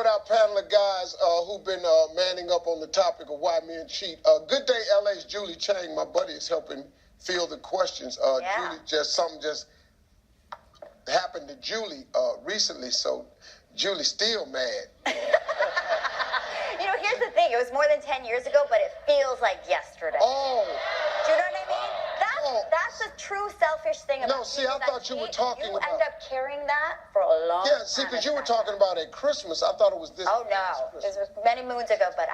with our panel of guys who've been manning up on the topic of why men cheat. Good day, LA's Julie Chang. My buddy is helping field the questions. Julie, something happened to Julie recently, so Julie's still mad. You know, here's the thing. It was more than 10 years ago, but it feels like yesterday. Oh. Do you know what I mean? That's a true selfish thing about No, see, I thought you were talking about... You end up carrying that for a long time. Yeah, see, because you were talking about at Christmas. I thought it was this... Oh, no. This was many moons ago, but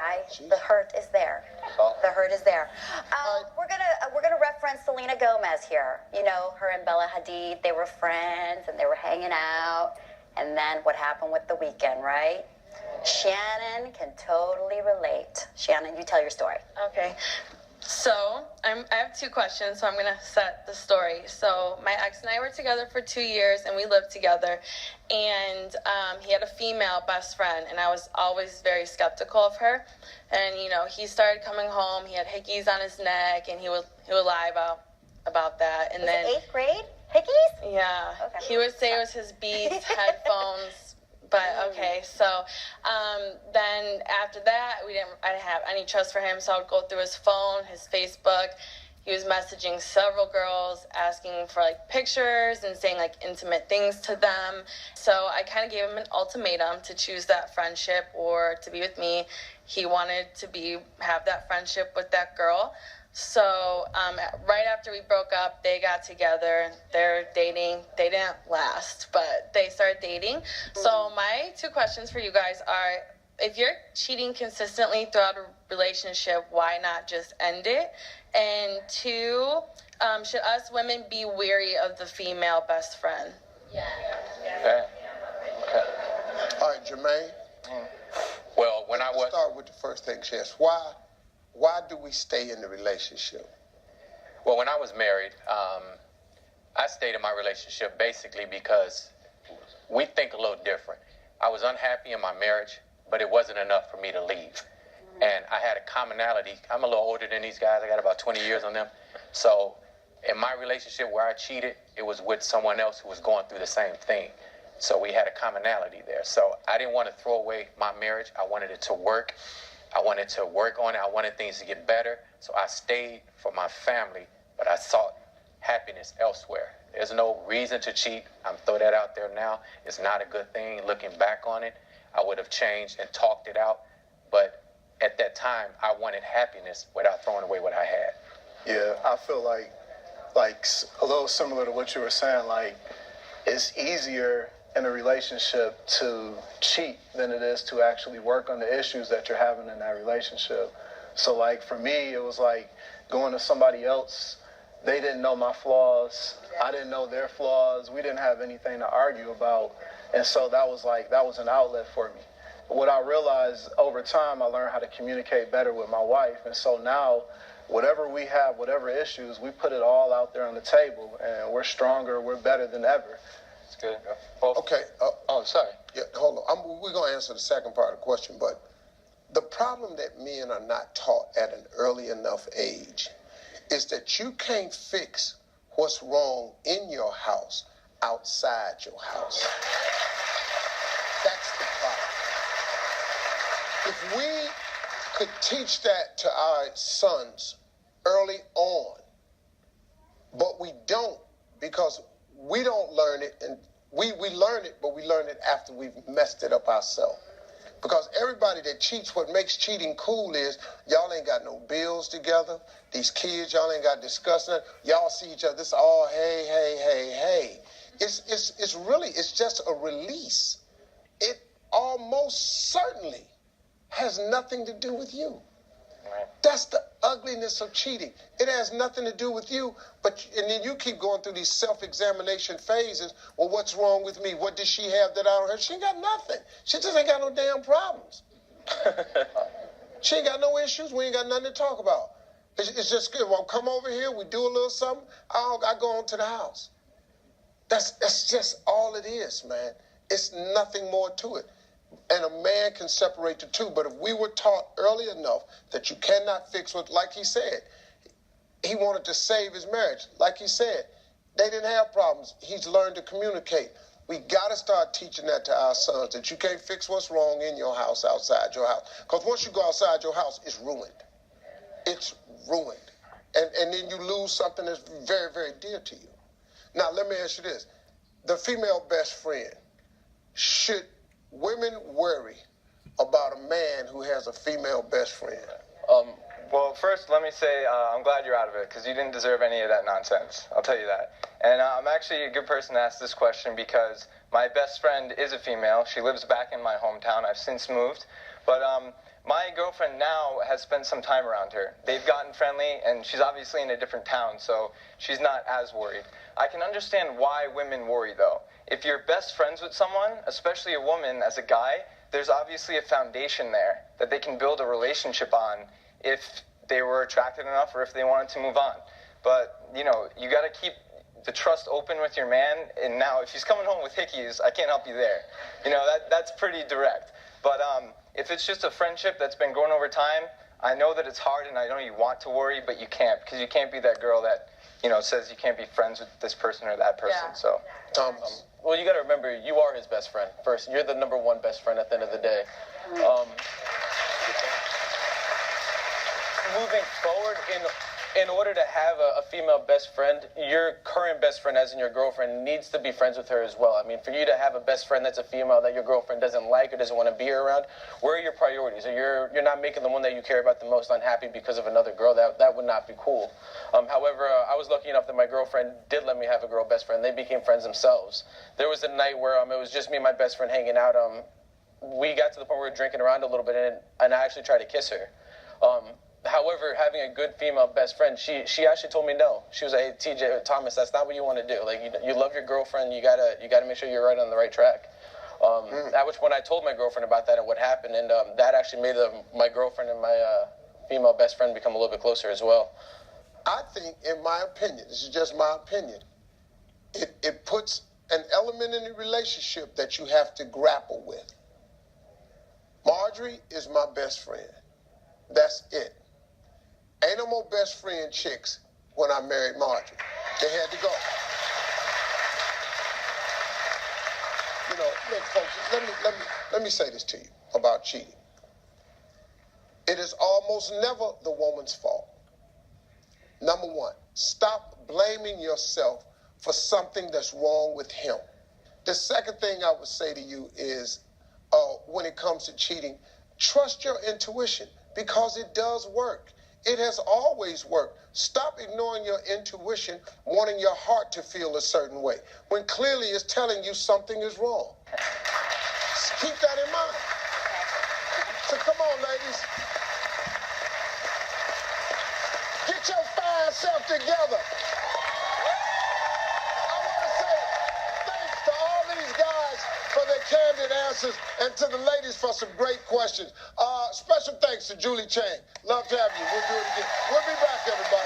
the hurt is there. The hurt is there. We're gonna reference Selena Gomez here. You know, her and Bella Hadid, they were friends, and they were hanging out. And then what happened with The Weeknd, right? Shannon can totally relate. Shannon, you tell your story. Okay. So, I have two questions, so I'm going to set the story. So, my ex and I were together for 2 years, and we lived together. And he had a female best friend, and I was always very skeptical of her. And, you know, he started coming home. He had hickeys on his neck, and he would lie about that. And then 8th grade? Hickeys? Yeah. Okay. He would say it was his Beats, headphones. But, okay, so then after that, I didn't have any trust for him, so I would go through his phone, his Facebook. He was messaging several girls, asking for, like, pictures and saying, like, intimate things to them. So I kind of gave him an ultimatum to choose that friendship or to be with me. He wanted to have that friendship with that girl. So right after we broke up, they got together. They're dating. They didn't last, but they started dating. So my two questions for you guys are, if you're cheating consistently throughout a relationship, why not just end it? And two, should us women be weary of the female best friend? Yeah. Okay. All right, Jermaine. Well, let's start with the first thing she asked. Why do we stay in the relationship? Well, when I was married, I stayed in my relationship basically because we think a little different. I was unhappy in my marriage, but it wasn't enough for me to leave. And I had a commonality. I'm a little older than these guys. I got about 20 years on them. So in my relationship where I cheated, it was with someone else who was going through the same thing. So we had a commonality there. So I didn't want to throw away my marriage. I wanted it to work. I wanted to work on it. I wanted things to get better. So I stayed for my family, but I sought happiness elsewhere. There's no reason to cheat. I'm throwing that out there now. It's not a good thing. Looking back on it, I would have changed and talked it out. But at that time, I wanted happiness without throwing away what I had. Yeah, I feel like a little similar to what you were saying, like it's easier in a relationship to cheat than it is to actually work on the issues that you're having in that relationship. So like for me, it was like going to somebody else. They didn't know my flaws. I didn't know their flaws. We didn't have anything to argue about. And so that was an outlet for me. What I realized over time, I learned how to communicate better with my wife. And so now, whatever we have, whatever issues, we put it all out there on the table, and we're stronger, we're better than ever. That's good. Okay. Sorry. Yeah, hold on. We're going to answer the second part of the question, but the problem that men are not taught at an early enough age is that you can't fix what's wrong in your house outside your house. That's the problem. If we could teach that to our sons early on, but we don't, because we don't learn it, and we learn it, but we learn it after we've messed it up ourselves. Because everybody that cheats, what makes cheating cool is y'all ain't got no bills together. These kids, y'all ain't got discussing it. Y'all see each other. This all hey. It's just a release. It almost certainly has nothing to do with you. Right. That's the ugliness of cheating. It has nothing to do with you, and then you keep going through these self-examination phases. Well, what's wrong with me? What does she have that I don't have? She ain't got nothing. She just ain't got no damn problems. She ain't got no issues. We ain't got nothing to talk about. It's just good. Well, come over here. We do a little something. I go on to the house. That's just all it is, man. It's nothing more to it. And a man can separate the two. But if we were taught early enough that you cannot fix what, like he said, he wanted to save his marriage. Like he said, they didn't have problems. He's learned to communicate. We got to start teaching that to our sons, that you can't fix what's wrong in your house outside your house. Because once you go outside your house, it's ruined. It's ruined. And then you lose something that's very, very dear to you. Now, let me ask you this. The female best friend, should women worry about a man who has a female best friend? Well, first, let me say I'm glad you're out of it because you didn't deserve any of that nonsense. I'll tell you that. And I'm actually a good person to ask this question because my best friend is a female. She lives back in my hometown. I've since moved. But my girlfriend now has spent some time around her. They've gotten friendly, and she's obviously in a different town, so she's not as worried. I can understand why women worry, though. If you're best friends with someone, especially a woman as a guy, there's obviously a foundation there that they can build a relationship on if they were attracted enough or if they wanted to move on. But, you know, you got to keep the trust open with your man. And now, if he's coming home with hickeys, I can't help you there. You know, that's pretty direct. But if it's just a friendship that's been growing over time, I know that it's hard and I know you want to worry, but you can't, because you can't be that girl that, you know, says you can't be friends with this person or that person. Yeah. So, well, you got to remember, you are his best friend first. You're the number one best friend at the end of the day. Moving forward, in order to have a female best friend, your current best friend, as in your girlfriend, needs to be friends with her as well. I mean, for you to have a best friend that's a female that your girlfriend doesn't like or doesn't want to be around, where are your priorities? Or you're not making the one that you care about the most unhappy because of another girl. That would not be cool. However, I was lucky enough that my girlfriend did let me have a girl best friend. They became friends themselves. There was a night where it was just me and my best friend hanging out. We got to the point where we were drinking around a little bit, and I actually tried to kiss her. However, having a good female best friend, she actually told me no. She was like, hey, TJ, Thomas, that's not what you want to do. Like, you love your girlfriend. You gotta make sure you're right on the right track. At which point I told my girlfriend about that and what happened, and that actually made my girlfriend and my female best friend become a little bit closer as well. I think, in my opinion, this is just my opinion, it puts an element in the relationship that you have to grapple with. Marjorie is my best friend. That's it. Ain't no more best friend chicks when I married Marjorie. They had to go. You know, look, folks, let me say this to you about cheating. It is almost never the woman's fault. Number one, stop blaming yourself for something that's wrong with him. The second thing I would say to you is, when it comes to cheating, trust your intuition because it does work. It has always worked. Stop ignoring your intuition, wanting your heart to feel a certain way, when clearly it's telling you something is wrong. Keep that in mind. So come on, ladies. Get your fine self together. I want to say thanks to all these guys for their candid answers and to the ladies for some great questions. Special thanks to Julie Chang. Love to have you. We'll do it again. We'll be back, everybody.